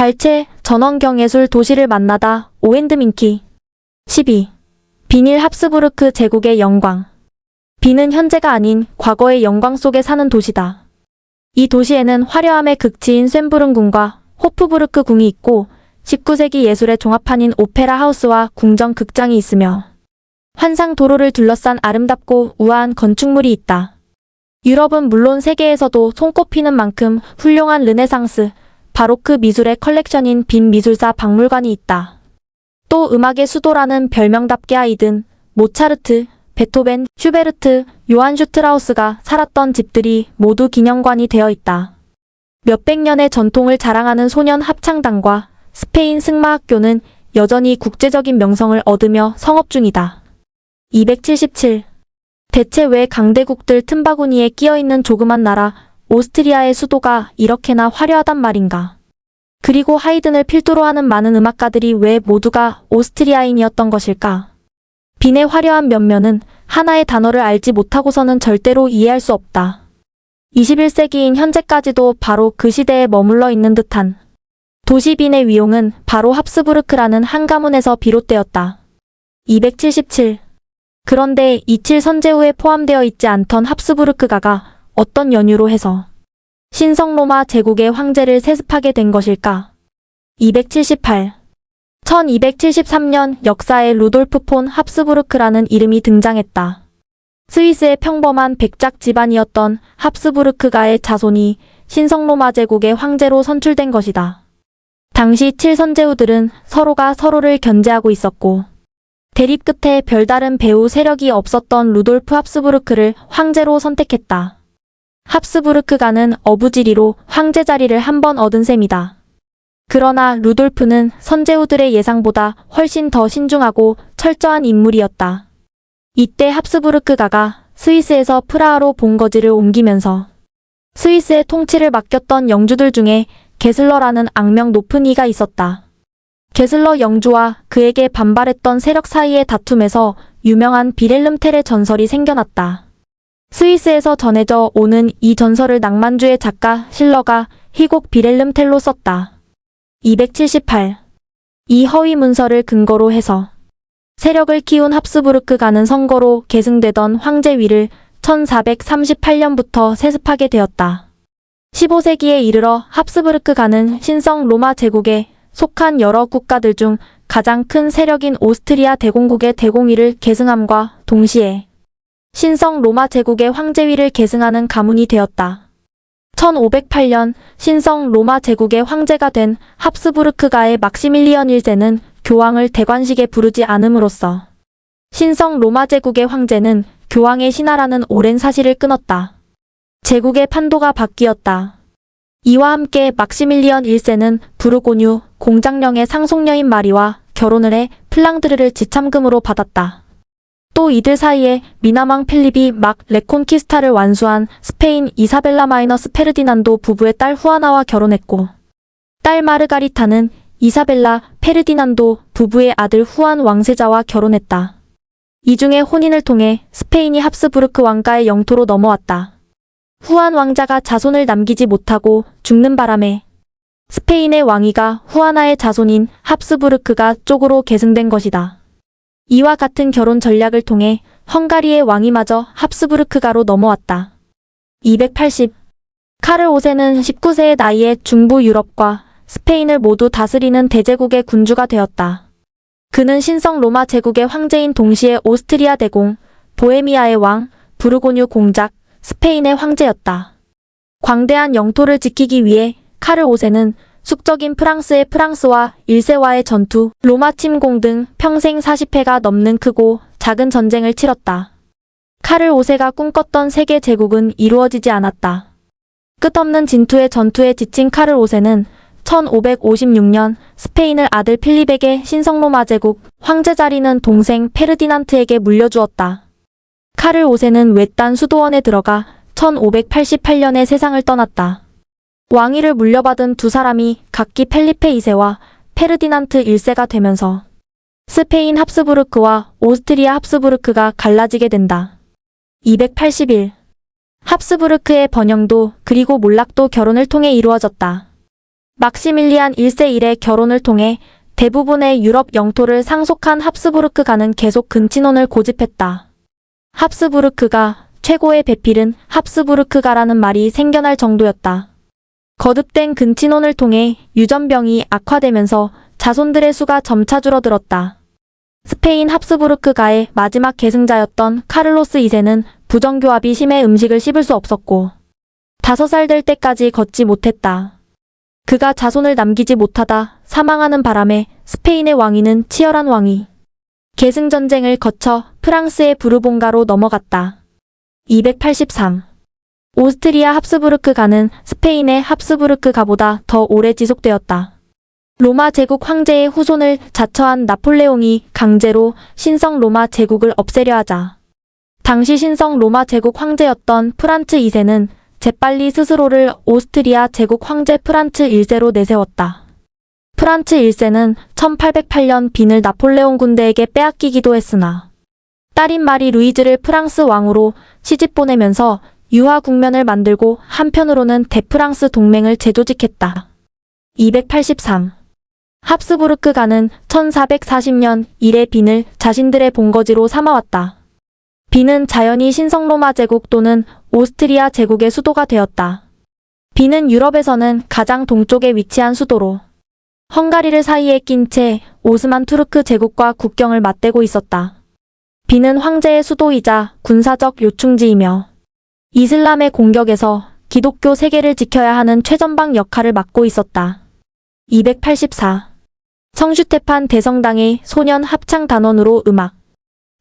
발췌, 전원경예술 도시를 만나다, 오엔드민키. 12. 비닐 합스부르크 제국의 영광. 비는 현재가 아닌 과거의 영광 속에 사는 도시다. 이 도시에는 화려함의 극치인 쇤부른궁과 호프부르크 궁이 있고 19세기 예술의 종합판인 오페라 하우스와 궁정 극장이 있으며 환상 도로를 둘러싼 아름답고 우아한 건축물이 있다. 유럽은 물론 세계에서도 손꼽히는 만큼 훌륭한 르네상스, 바로크 미술의 컬렉션인 빈 미술사 박물관이 있다. 또 음악의 수도라는 별명답게 하이든, 모차르트, 베토벤, 슈베르트, 요한 슈트라우스가 살았던 집들이 모두 기념관이 되어 있다. 몇백 년의 전통을 자랑하는 소년 합창단과 스페인 승마학교는 여전히 국제적인 명성을 얻으며 성업 중이다. 277. 대체 왜 강대국들 틈바구니에 끼어있는 조그만 나라 오스트리아의 수도가 이렇게나 화려하단 말인가? 그리고 하이든을 필두로 하는 많은 음악가들이 왜 모두가 오스트리아인이었던 것일까? 빈의 화려한 면면은 하나의 단어를 알지 못하고서는 절대로 이해할 수 없다. 21세기인 현재까지도 바로 그 시대에 머물러 있는 듯한 도시 빈의 위용은 바로 합스부르크라는 한 가문에서 비롯되었다. 277. 그런데 이칠 선제후에 포함되어 있지 않던 합스부르크가가 어떤 연유로 해서 신성 로마 제국의 황제를 세습하게 된 것일까? 278. 1273년 역사에 루돌프 폰 합스부르크라는 이름이 등장했다. 스위스의 평범한 백작 집안이었던 합스부르크가의 자손이 신성 로마 제국의 황제로 선출된 것이다. 당시 7선제후들은 서로가 서로를 견제하고 있었고 대립 끝에 별다른 배후 세력이 없었던 루돌프 합스부르크를 황제로 선택했다. 합스부르크가는 어부지리로 황제 자리를 한 번 얻은 셈이다. 그러나 루돌프는 선제후들의 예상보다 훨씬 더 신중하고 철저한 인물이었다. 이때 합스부르크가가 스위스에서 프라하로 본거지를 옮기면서 스위스의 통치를 맡겼던 영주들 중에 게슬러라는 악명 높은 이가 있었다. 게슬러 영주와 그에게 반발했던 세력 사이의 다툼에서 유명한 비렐름 텔의 전설이 생겨났다. 스위스에서 전해져 오는 이 전설을 낭만주의 작가 실러가 희곡 비렐름 텔로 썼다. 278. 이 허위 문서를 근거로 해서 세력을 키운 합스부르크가는 선거로 계승되던 황제 위를 1438년부터 세습하게 되었다. 15세기에 이르러 합스부르크가는 신성 로마 제국에 속한 여러 국가들 중 가장 큰 세력인 오스트리아 대공국의 대공위를 계승함과 동시에 신성 로마 제국의 황제위를 계승하는 가문이 되었다. 1508년 신성 로마 제국의 황제가 된 합스부르크가의 막시밀리언 1세는 교황을 대관식에 부르지 않음으로써 신성 로마 제국의 황제는 교황의 신하라는 오랜 사실을 끊었다. 제국의 판도가 바뀌었다. 이와 함께 막시밀리언 1세는 부르고뉴 공장령의 상속녀인 마리와 결혼을 해 플랑드르를 지참금으로 받았다. 또 이들 사이에 미남왕 필립이 막 레콘키스타를 완수한 스페인 이사벨라 마이너스 페르디난도 부부의 딸 후아나와 결혼했고 딸 마르가리타는 이사벨라 페르디난도 부부의 아들 후안 왕세자와 결혼했다. 이 중에 혼인을 통해 스페인이 합스부르크 왕가의 영토로 넘어왔다. 후안 왕자가 자손을 남기지 못하고 죽는 바람에 스페인의 왕위가 후아나의 자손인 합스부르크가 쪽으로 계승된 것이다. 이와 같은 결혼 전략을 통해 헝가리의 왕위마저 합스부르크가로 넘어왔다. 280. 카를 5세는 19세의 나이에 중부 유럽과 스페인을 모두 다스리는 대제국의 군주가 되었다. 그는 신성 로마 제국의 황제인 동시에 오스트리아 대공, 보헤미아의 왕, 부르고뉴 공작, 스페인의 황제였다. 광대한 영토를 지키기 위해 카를 5세는 숙적인 프랑스의 프랑스와 1세와의 전투, 로마 침공 등 평생 40회가 넘는 크고 작은 전쟁을 치렀다. 카를 5세가 꿈꿨던 세계 제국은 이루어지지 않았다. 끝없는 진투의 전투에 지친 카를 5세는 1556년 스페인을 아들 필립에게 신성로마 제국 황제 자리는 동생 페르디난트에게 물려주었다. 카를 5세는 외딴 수도원에 들어가 1588년에 세상을 떠났다. 왕위를 물려받은 두 사람이 각기 펠리페 2세와 페르디난트 1세가 되면서 스페인 합스부르크와 오스트리아 합스부르크가 갈라지게 된다. 281. 합스부르크의 번영도 그리고 몰락도 결혼을 통해 이루어졌다. 막시밀리안 1세 일의 결혼을 통해 대부분의 유럽 영토를 상속한 합스부르크가는 계속 근친혼을 고집했다. 합스부르크가 최고의 배필은 합스부르크가라는 말이 생겨날 정도였다. 거듭된 근친혼을 통해 유전병이 악화되면서 자손들의 수가 점차 줄어들었다. 스페인 합스부르크가의 마지막 계승자였던 카를로스 2세는 부정교합이 심해 음식을 씹을 수 없었고 5살 될 때까지 걷지 못했다. 그가 자손을 남기지 못하다 사망하는 바람에 스페인의 왕위는 치열한 왕위 계승전쟁을 거쳐 프랑스의 부르봉가로 넘어갔다. 283. 오스트리아 합스부르크가는 스페인의 합스부르크가보다 더 오래 지속되었다. 로마 제국 황제의 후손을 자처한 나폴레옹이 강제로 신성 로마 제국을 없애려 하자 당시 신성 로마 제국 황제였던 프란츠 2세는 재빨리 스스로를 오스트리아 제국 황제 프란츠 1세로 내세웠다. 프란츠 1세는 1808년 빈을 나폴레옹 군대에게 빼앗기기도 했으나 딸인 마리 루이즈를 프랑스 왕으로 시집 보내면서 유화 국면을 만들고 한편으로는 대프랑스 동맹을 재조직했다. 283. 합스부르크가는 1440년 이래 빈을 자신들의 본거지로 삼아왔다. 빈은 자연히 신성로마 제국 또는 오스트리아 제국의 수도가 되었다. 빈은 유럽에서는 가장 동쪽에 위치한 수도로 헝가리를 사이에 낀 채 오스만 투르크 제국과 국경을 맞대고 있었다. 빈은 황제의 수도이자 군사적 요충지이며 이슬람의 공격에서 기독교 세계를 지켜야 하는 최전방 역할을 맡고 있었다. 284. 성슈테판 대성당의 소년 합창 단원으로 음악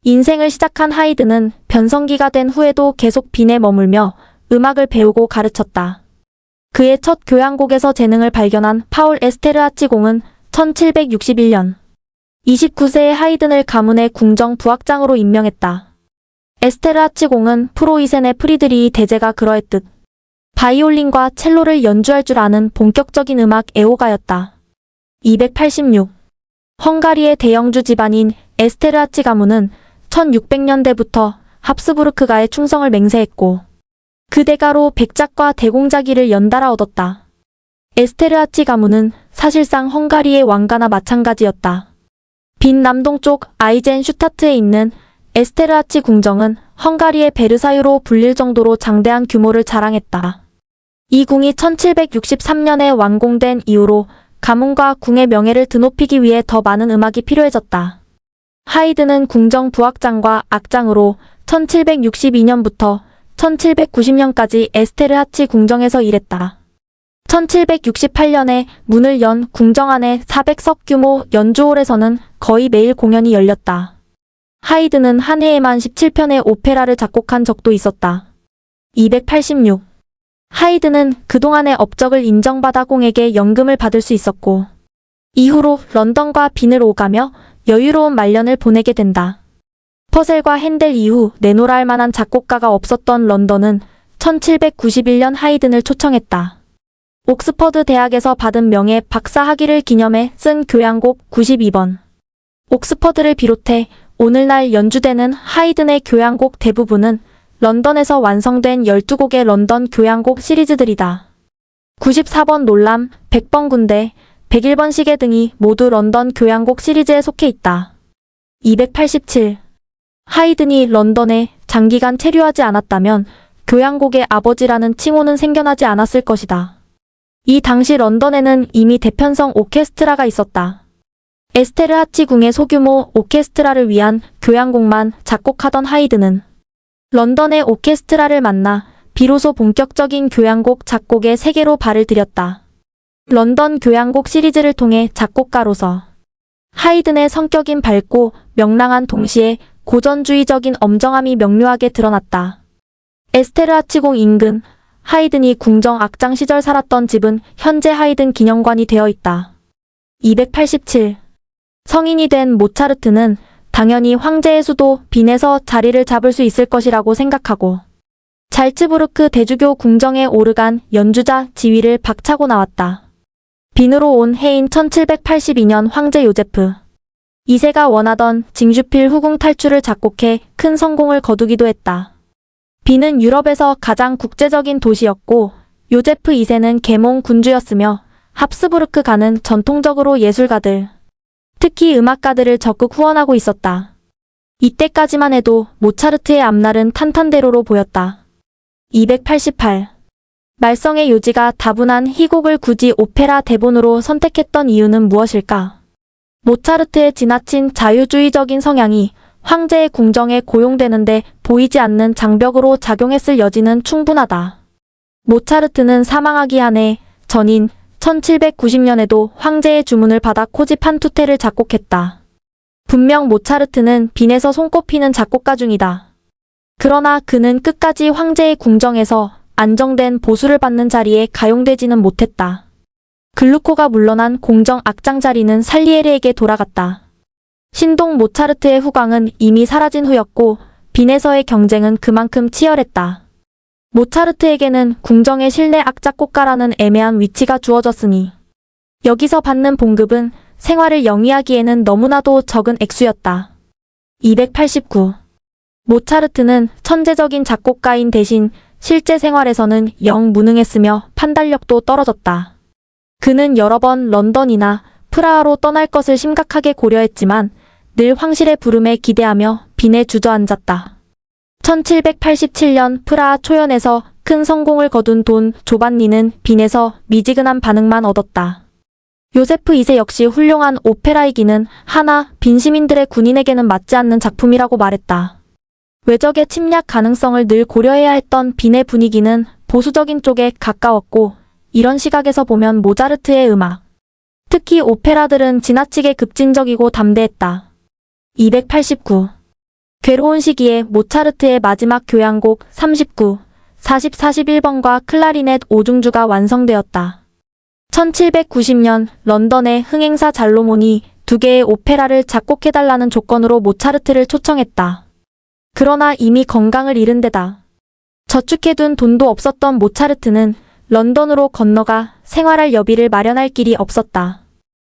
인생을 시작한 하이든은 변성기가 된 후에도 계속 빈에 머물며 음악을 배우고 가르쳤다. 그의 첫 교향곡에서 재능을 발견한 파울 에스테르하치 공은 1761년 29세의 하이든을 가문의 궁정 부악장으로 임명했다. 에스테르하치 공은 프로이센의 프리드리히 대제가 그러했듯 바이올린과 첼로를 연주할 줄 아는 본격적인 음악 애호가였다. 286. 헝가리의 대영주 집안인 에스테르하치 가문은 1600년대부터 합스부르크가의 충성을 맹세했고 그 대가로 백작과 대공자기를 연달아 얻었다. 에스테르하치 가문은 사실상 헝가리의 왕가나 마찬가지였다. 빈 남동쪽 아이젠슈타트에 있는 에스테르하치 궁정은 헝가리의 베르사유로 불릴 정도로 장대한 규모를 자랑했다. 이 궁이 1763년에 완공된 이후로 가문과 궁의 명예를 드높이기 위해 더 많은 음악이 필요해졌다. 하이든은 궁정 부악장과 악장으로 1762년부터 1790년까지 에스테르하치 궁정에서 일했다. 1768년에 문을 연 궁정 안의 400석 규모 연주홀에서는 거의 매일 공연이 열렸다. 하이든은 한 해에만 17편의 오페라를 작곡한 적도 있었다. 286. 하이든은 그동안의 업적을 인정받아 공에게 연금을 받을 수 있었고 이후로 런던과 빈을 오가며 여유로운 말년을 보내게 된다. 퍼셀과 핸델 이후 내노라 할 만한 작곡가가 없었던 런던은 1791년 하이든을 초청했다. 옥스퍼드 대학에서 받은 명예 박사 학위를 기념해 쓴 교향곡 92번. 옥스퍼드를 비롯해 오늘날 연주되는 하이든의 교향곡 대부분은 런던에서 완성된 12곡의 런던 교향곡 시리즈들이다. 94번 놀람, 100번 군대, 101번 시계 등이 모두 런던 교향곡 시리즈에 속해 있다. 287. 하이든이 런던에 장기간 체류하지 않았다면 교향곡의 아버지라는 칭호는 생겨나지 않았을 것이다. 이 당시 런던에는 이미 대편성 오케스트라가 있었다. 에스테르하치 궁의 소규모 오케스트라를 위한 교향곡만 작곡하던 하이든은 런던의 오케스트라를 만나 비로소 본격적인 교향곡 작곡의 세계로 발을 들였다. 런던 교향곡 시리즈를 통해 작곡가로서 하이든의 성격인 밝고 명랑한 동시에 고전주의적인 엄정함이 명료하게 드러났다. 에스테르하치궁 인근 하이든이 궁정 악장 시절 살았던 집은 현재 하이든 기념관이 되어 있다. 287. 성인이 된 모차르트는 당연히 황제의 수도 빈에서 자리를 잡을 수 있을 것이라고 생각하고 잘츠부르크 대주교 궁정의 오르간 연주자 지휘를 박차고 나왔다. 빈으로 온 해인 1782년 황제 요제프 2세가 원하던 징슈필 후궁 탈출을 작곡해 큰 성공을 거두기도 했다. 빈은 유럽에서 가장 국제적인 도시였고 요제프 2세는 계몽 군주였으며 합스부르크 가는 전통적으로 예술가들, 특히 음악가들을 적극 후원하고 있었다. 이때까지만 해도 모차르트의 앞날은 탄탄대로로 보였다. 288. 말썽의 요지가 다분한 희곡을 굳이 오페라 대본으로 선택했던 이유는 무엇일까? 모차르트의 지나친 자유주의적인 성향이 황제의 궁정에 고용되는데 보이지 않는 장벽으로 작용했을 여지는 충분하다. 모차르트는 사망하기 한 해 전인 1790년에도 황제의 주문을 받아 코지판 투테를 작곡했다. 분명 모차르트는 빈에서 손꼽히는 작곡가 중이다. 그러나 그는 끝까지 황제의 궁정에서 안정된 보수를 받는 자리에 가용되지는 못했다. 글루코가 물러난 공정 악장 자리는 살리에르에게 돌아갔다. 신동 모차르트의 후광은 이미 사라진 후였고 빈에서의 경쟁은 그만큼 치열했다. 모차르트에게는 궁정의 실내 악작곡가라는 애매한 위치가 주어졌으니 여기서 받는 봉급은 생활을 영위하기에는 너무나도 적은 액수였다. 289. 모차르트는 천재적인 작곡가인 대신 실제 생활에서는 영 무능했으며 판단력도 떨어졌다. 그는 여러 번 런던이나 프라하로 떠날 것을 심각하게 고려했지만 늘 황실의 부름에 기대하며 빈에 주저앉았다. 1787년 프라하 초연에서 큰 성공을 거둔 돈 조반니는 빈에서 미지근한 반응만 얻었다. 요세프 2세 역시 훌륭한 오페라이기는 하나 빈 시민들의 군인에게는 맞지 않는 작품이라고 말했다. 외적의 침략 가능성을 늘 고려해야 했던 빈의 분위기는 보수적인 쪽에 가까웠고 이런 시각에서 보면 모차르트의 음악, 특히 오페라들은 지나치게 급진적이고 담대했다. 289. 괴로운 시기에 모차르트의 마지막 교향곡 39, 40, 41번과 클라리넷 오중주가 완성되었다. 1790년 런던의 흥행사 잘로몬이 두 개의 오페라를 작곡해달라는 조건으로 모차르트를 초청했다. 그러나 이미 건강을 잃은 데다 저축해둔 돈도 없었던 모차르트는 런던으로 건너가 생활할 여비를 마련할 길이 없었다.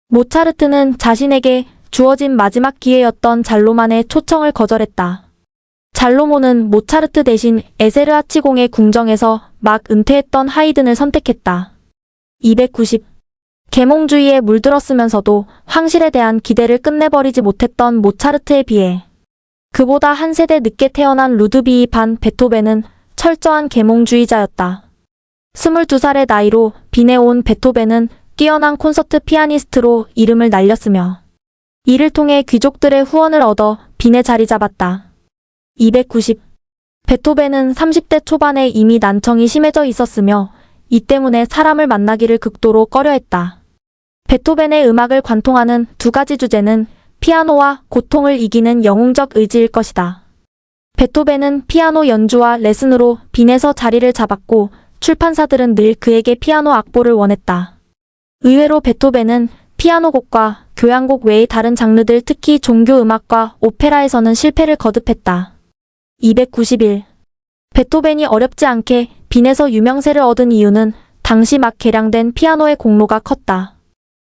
모차르트는 자신에게 주어진 마지막 기회였던 잘로만의 초청을 거절했다. 잘로몬은 모차르트 대신 에세르하치공의 궁정에서 막 은퇴했던 하이든을 선택했다. 290. 계몽주의에 물들었으면서도 황실에 대한 기대를 끝내버리지 못했던 모차르트에 비해 그보다 한 세대 늦게 태어난 루드비히 반 베토벤은 철저한 계몽주의자였다. 22살의 나이로 빈에 온 베토벤은 뛰어난 콘서트 피아니스트로 이름을 날렸으며 이를 통해 귀족들의 후원을 얻어 빈에 자리 잡았다. 290. 베토벤은 30대 초반에 이미 난청이 심해져 있었으며 이 때문에 사람을 만나기를 극도로 꺼려했다. 베토벤의 음악을 관통하는 두 가지 주제는 피아노와 고통을 이기는 영웅적 의지일 것이다. 베토벤은 피아노 연주와 레슨으로 빈에서 자리를 잡았고 출판사들은 늘 그에게 피아노 악보를 원했다. 의외로 베토벤은 피아노곡과 교향곡 외의 다른 장르들 특히 종교음악과 오페라에서는 실패를 거듭했다. 291. 베토벤이 어렵지 않게 빈에서 유명세를 얻은 이유는 당시 막 개량된 피아노의 공로가 컸다.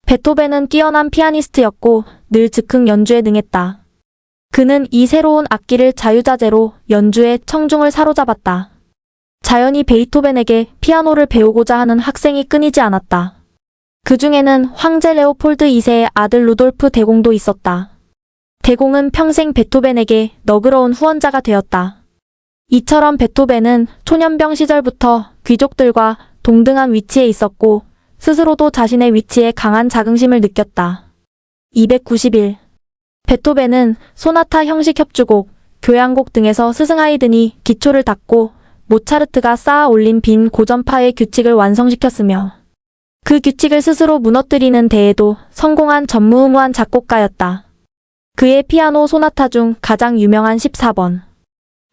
베토벤은 뛰어난 피아니스트였고 늘 즉흥 연주에 능했다. 그는 이 새로운 악기를 자유자재로 연주에 청중을 사로잡았다. 자연히 베이토벤에게 피아노를 배우고자 하는 학생이 끊이지 않았다. 그 중에는 황제 레오폴드 2세의 아들 루돌프 대공도 있었다. 대공은 평생 베토벤에게 너그러운 후원자가 되었다. 이처럼 베토벤은 초년병 시절부터 귀족들과 동등한 위치에 있었고 스스로도 자신의 위치에 강한 자긍심을 느꼈다. 291. 베토벤은 소나타 형식 협주곡, 교향곡 등에서 스승 하이든이 기초를 닦고 모차르트가 쌓아 올린 빈 고전파의 규칙을 완성시켰으며 그 규칙을 스스로 무너뜨리는 데에도 성공한 전무후무한 작곡가였다. 그의 피아노 소나타 중 가장 유명한 14번.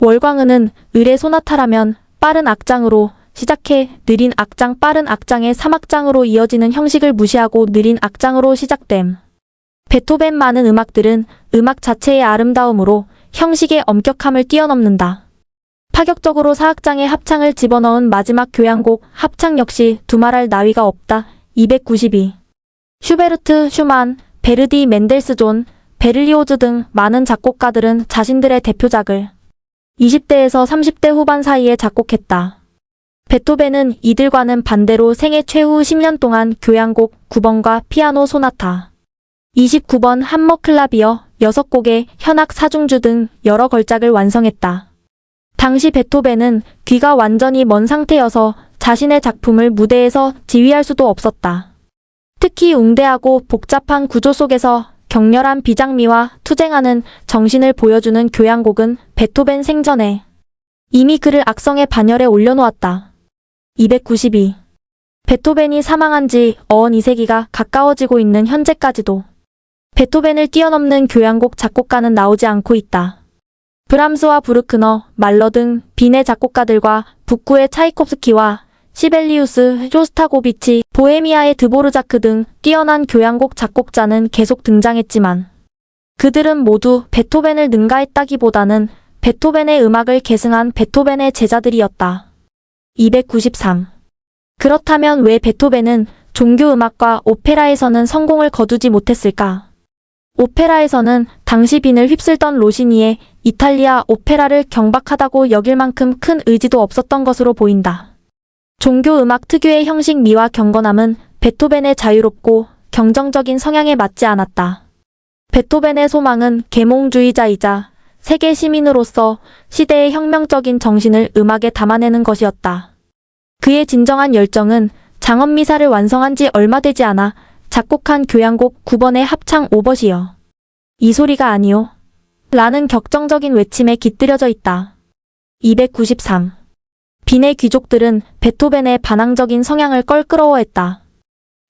월광은은 의례 소나타라면 빠른 악장으로 시작해 느린 악장 빠른 악장의 3악장으로 이어지는 형식을 무시하고 느린 악장으로 시작됨. 베토벤 많은 음악들은 음악 자체의 아름다움으로 형식의 엄격함을 뛰어넘는다. 파격적으로 4악장의 합창을 집어넣은 마지막 교향곡 합창 역시 두말할 나위가 없다. 292. 슈베르트, 슈만, 베르디, 멘델스존, 베를리오즈 등 많은 작곡가들은 자신들의 대표작을 20대에서 30대 후반 사이에 작곡했다. 베토벤은 이들과는 반대로 생애 최후 10년 동안 교향곡 9번과 피아노 소나타, 29번 함머 클라비어 6곡의 현악 사중주 등 여러 걸작을 완성했다. 당시 베토벤은 귀가 완전히 먼 상태여서 자신의 작품을 무대에서 지휘할 수도 없었다. 특히 웅대하고 복잡한 구조 속에서 격렬한 비장미와 투쟁하는 정신을 보여주는 교향곡은 베토벤 생전에 이미 그를 악성의 반열에 올려놓았다. 292. 베토벤이 사망한 지 어언 2세기가 가까워지고 있는 현재까지도 베토벤을 뛰어넘는 교향곡 작곡가는 나오지 않고 있다. 브람스와 브루크너, 말러 등 빈의 작곡가들과 북구의 차이콥스키와 시벨리우스, 쇼스타고비치, 보헤미아의 드보르자크 등 뛰어난 교향곡 작곡자는 계속 등장했지만 그들은 모두 베토벤을 능가했다기보다는 베토벤의 음악을 계승한 베토벤의 제자들이었다. 293. 그렇다면 왜 베토벤은 종교음악과 오페라에서는 성공을 거두지 못했을까? 오페라에서는 당시 빈을 휩쓸던 로시니의 이탈리아 오페라를 경박하다고 여길 만큼 큰 의지도 없었던 것으로 보인다. 종교음악 특유의 형식미와 경건함은 베토벤의 자유롭고 경정적인 성향에 맞지 않았다. 베토벤의 소망은 계몽주의자이자 세계 시민으로서 시대의 혁명적인 정신을 음악에 담아내는 것이었다. 그의 진정한 열정은 장엄미사를 완성한 지 얼마 되지 않아 작곡한 교향곡 9번의 합창 오벗이여. 이 소리가 아니오. 라는 격정적인 외침에 깃들여져 있다. 293. 빈의 귀족들은 베토벤의 반항적인 성향을 껄끄러워했다.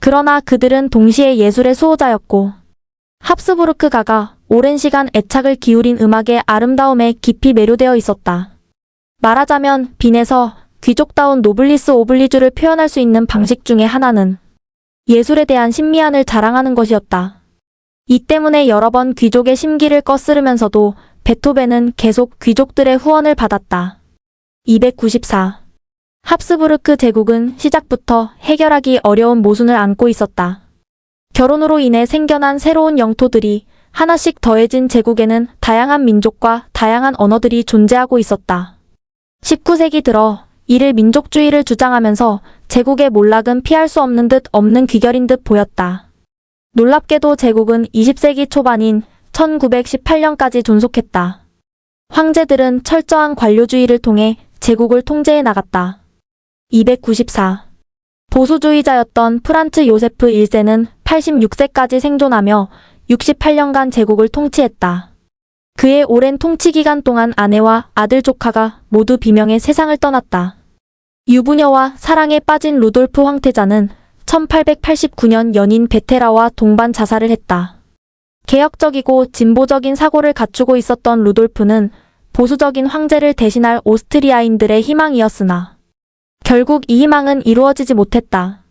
그러나 그들은 동시에 예술의 수호자였고 합스부르크가가 오랜 시간 애착을 기울인 음악의 아름다움에 깊이 매료되어 있었다. 말하자면 빈에서 귀족다운 노블리스 오블리주를 표현할 수 있는 방식 중의 하나는 예술에 대한 신미안을 자랑하는 것이었다. 이 때문에 여러 번 귀족의 심기를 거스르면서도 베토벤은 계속 귀족들의 후원을 받았다. 294. 합스부르크 제국은 시작부터 해결하기 어려운 모순을 안고 있었다. 결혼으로 인해 생겨난 새로운 영토들이 하나씩 더해진 제국에는 다양한 민족과 다양한 언어들이 존재하고 있었다. 19세기 들어 이를 민족주의를 주장하면서 제국의 몰락은 피할 수 없는 듯 없는 귀결인 듯 보였다. 놀랍게도 제국은 20세기 초반인 1918년까지 존속했다. 황제들은 철저한 관료주의를 통해 제국을 통제해 나갔다. 294. 보수주의자였던 프란츠 요세프 1세는 86세까지 생존하며 68년간 제국을 통치했다. 그의 오랜 통치 기간 동안 아내와 아들 조카가 모두 비명의 세상을 떠났다. 유부녀와 사랑에 빠진 루돌프 황태자는 1889년 연인 베테라와 동반 자살을 했다. 개혁적이고 진보적인 사고를 갖추고 있었던 루돌프는 보수적인 황제를 대신할 오스트리아인들의 희망이었으나 결국 이 희망은 이루어지지 못했다.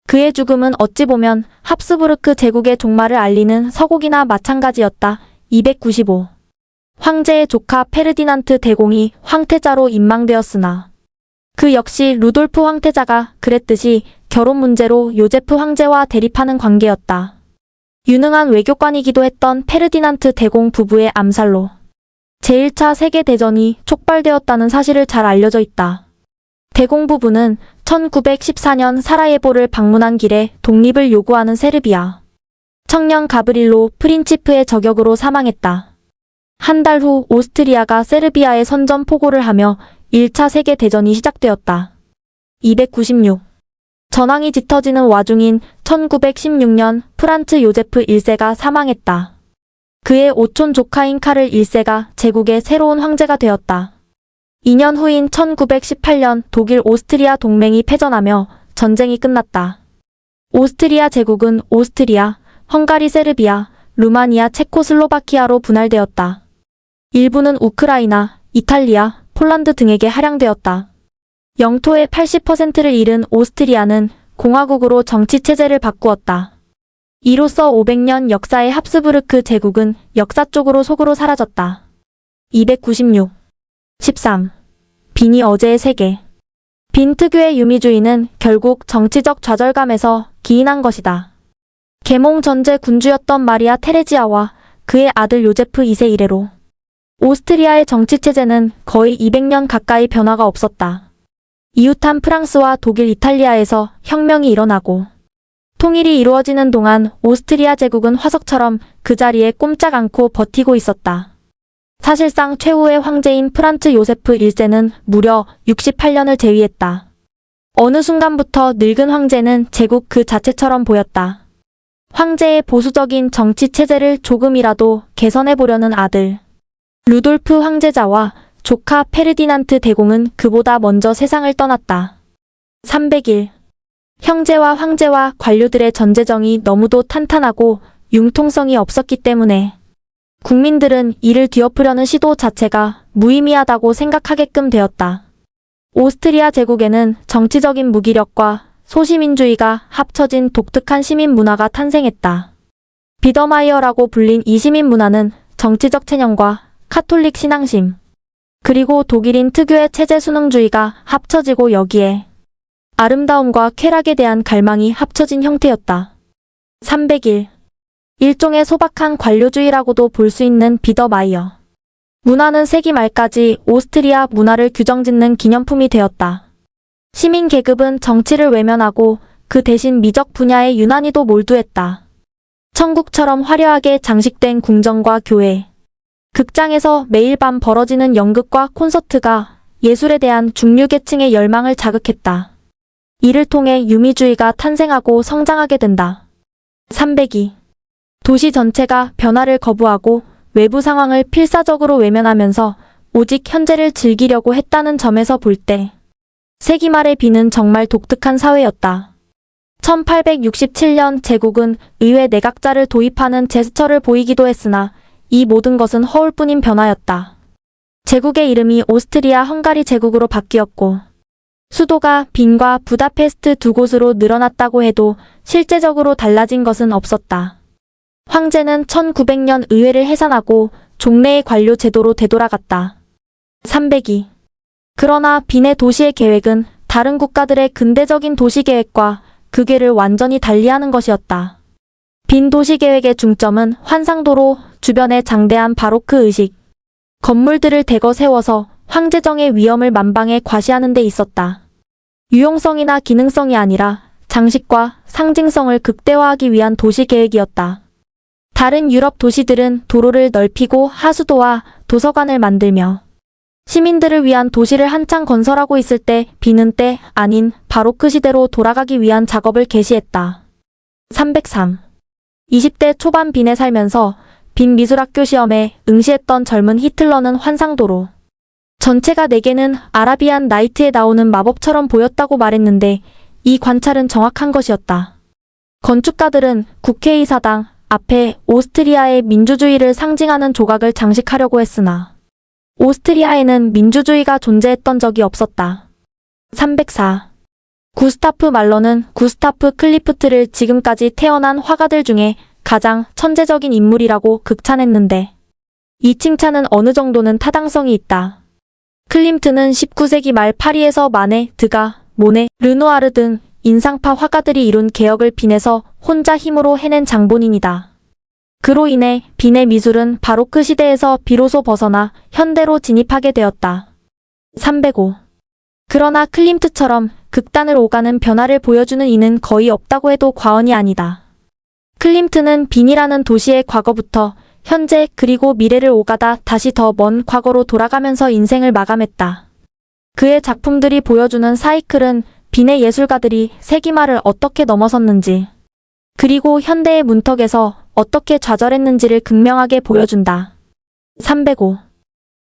그의 죽음은 어찌 보면 합스부르크 제국의 종말을 알리는 서곡이나 마찬가지였다. 295. 황제의 조카 페르디난트 대공이 황태자로 임망되었으나 그 역시 루돌프 황태자가 그랬듯이 결혼 문제로 요제프 황제와 대립하는 관계였다. 유능한 외교관이기도 했던 페르디난트 대공 부부의 암살로 제1차 세계대전이 촉발되었다는 사실을 잘 알려져 있다. 대공 부부는 1914년 사라예보를 방문한 길에 독립을 요구하는 세르비아 청년 가브릴로 프린치프의 저격으로 사망했다. 한 달 후 오스트리아가 세르비아에 선전포고를 하며 1차 세계대전이 시작되었다. 296. 전황이 짙어지는 와중인 1916년 프란츠 요제프 1세가 사망했다. 그의 오촌 조카인 카를 1세가 제국의 새로운 황제가 되었다. 2년 후인 1918년 독일 오스트리아 동맹이 패전하며 전쟁이 끝났다. 오스트리아 제국은 오스트리아, 헝가리 세르비아, 루마니아 체코슬로바키아로 분할되었다. 일부는 우크라이나, 이탈리아, 폴란드 등에게 할양되었다. 영토의 80%를 잃은 오스트리아는 공화국으로 정치체제를 바꾸었다. 이로써 500년 역사의 합스부르크 제국은 역사적으로 속으로 사라졌다. 296. 13. 빈이 어제의 세계. 빈 특유의 유미주의는 결국 정치적 좌절감에서 기인한 것이다. 계몽 전제 군주였던 마리아 테레지아와 그의 아들 요제프 2세 이래로 오스트리아의 정치체제는 거의 200년 가까이 변화가 없었다. 이웃한 프랑스와 독일, 이탈리아에서 혁명이 일어나고 통일이 이루어지는 동안 오스트리아 제국은 화석처럼 그 자리에 꼼짝 않고 버티고 있었다. 사실상 최후의 황제인 프란츠 요세프 1세는 무려 68년을 재위했다. 어느 순간부터 늙은 황제는 제국 그 자체처럼 보였다. 황제의 보수적인 정치 체제를 조금이라도 개선해보려는 아들 루돌프 황제자와 조카 페르디난트 대공은 그보다 먼저 세상을 떠났다. 300일. 형제와 황제와 관료들의 전제정이 너무도 탄탄하고 융통성이 없었기 때문에 국민들은 이를 뒤엎으려는 시도 자체가 무의미하다고 생각하게끔 되었다. 오스트리아 제국에는 정치적인 무기력과 소시민주의가 합쳐진 독특한 시민 문화가 탄생했다. 비더마이어라고 불린 이 시민 문화는 정치적 체념과 카톨릭 신앙심, 그리고 독일인 특유의 체제 순응주의가 합쳐지고 여기에 아름다움과 쾌락에 대한 갈망이 합쳐진 형태였다. 300일. 일종의 소박한 관료주의라고도 볼 수 있는 비더마이어. 문화는 세기 말까지 오스트리아 문화를 규정짓는 기념품이 되었다. 시민 계급은 정치를 외면하고 그 대신 미적 분야에 유난히도 몰두했다. 천국처럼 화려하게 장식된 궁전과 교회, 극장에서 매일 밤 벌어지는 연극과 콘서트가 예술에 대한 중류계층의 열망을 자극했다. 이를 통해 유미주의가 탄생하고 성장하게 된다. 302. 도시 전체가 변화를 거부하고 외부 상황을 필사적으로 외면하면서 오직 현재를 즐기려고 했다는 점에서 볼 때 세기 말의 빈은 정말 독특한 사회였다. 1867년 제국은 의회 내각자를 도입하는 제스처를 보이기도 했으나 이 모든 것은 허울뿐인 변화였다. 제국의 이름이 오스트리아 헝가리 제국으로 바뀌었고 수도가 빈과 부다페스트 두 곳으로 늘어났다고 해도 실제적으로 달라진 것은 없었다. 황제는 1900년 의회를 해산하고 종래의 관료 제도로 되돌아갔다. 302. 그러나 빈의 도시의 계획은 다른 국가들의 근대적인 도시계획과 그계를 완전히 달리하는 것이었다. 빈 도시계획의 중점은 환상도로 주변에 장대한 바로크 의식, 건물들을 대거 세워서 황제정의 위엄을 만방에 과시하는 데 있었다. 유용성이나 기능성이 아니라 장식과 상징성을 극대화하기 위한 도시계획이었다. 다른 유럽 도시들은 도로를 넓히고 하수도와 도서관을 만들며 시민들을 위한 도시를 한창 건설하고 있을 때 빈은 때 아닌 바로크 시대로 돌아가기 위한 작업을 개시했다. 303. 20대 초반 빈에 살면서 빈 미술학교 시험에 응시했던 젊은 히틀러는 환상도로 전체가 내게는 아라비안 나이트에 나오는 마법처럼 보였다고 말했는데 이 관찰은 정확한 것이었다. 건축가들은 국회의사당 앞에 오스트리아의 민주주의를 상징하는 조각을 장식하려고 했으나 오스트리아에는 민주주의가 존재했던 적이 없었다. 304. 구스타프 말러는 구스타프 클리프트를 지금까지 태어난 화가들 중에 가장 천재적인 인물이라고 극찬했는데 이 칭찬은 어느 정도는 타당성이 있다. 클림트는 19세기 말 파리에서 마네, 드가, 모네, 르누아르 등 인상파 화가들이 이룬 개혁을 빈에서 혼자 힘으로 해낸 장본인이다. 그로 인해 빈의 미술은 바로크 시대에서 비로소 벗어나 현대로 진입하게 되었다. 305. 그러나 클림트처럼 극단을 오가는 변화를 보여주는 이는 거의 없다고 해도 과언이 아니다. 클림트는 빈이라는 도시의 과거부터 현재 그리고 미래를 오가다 다시 더 먼 과거로 돌아가면서 인생을 마감했다. 그의 작품들이 보여주는 사이클은 빈의 예술가들이 세기말을 어떻게 넘어섰는지 그리고 현대의 문턱에서 어떻게 좌절했는지를 극명하게 보여준다. 305.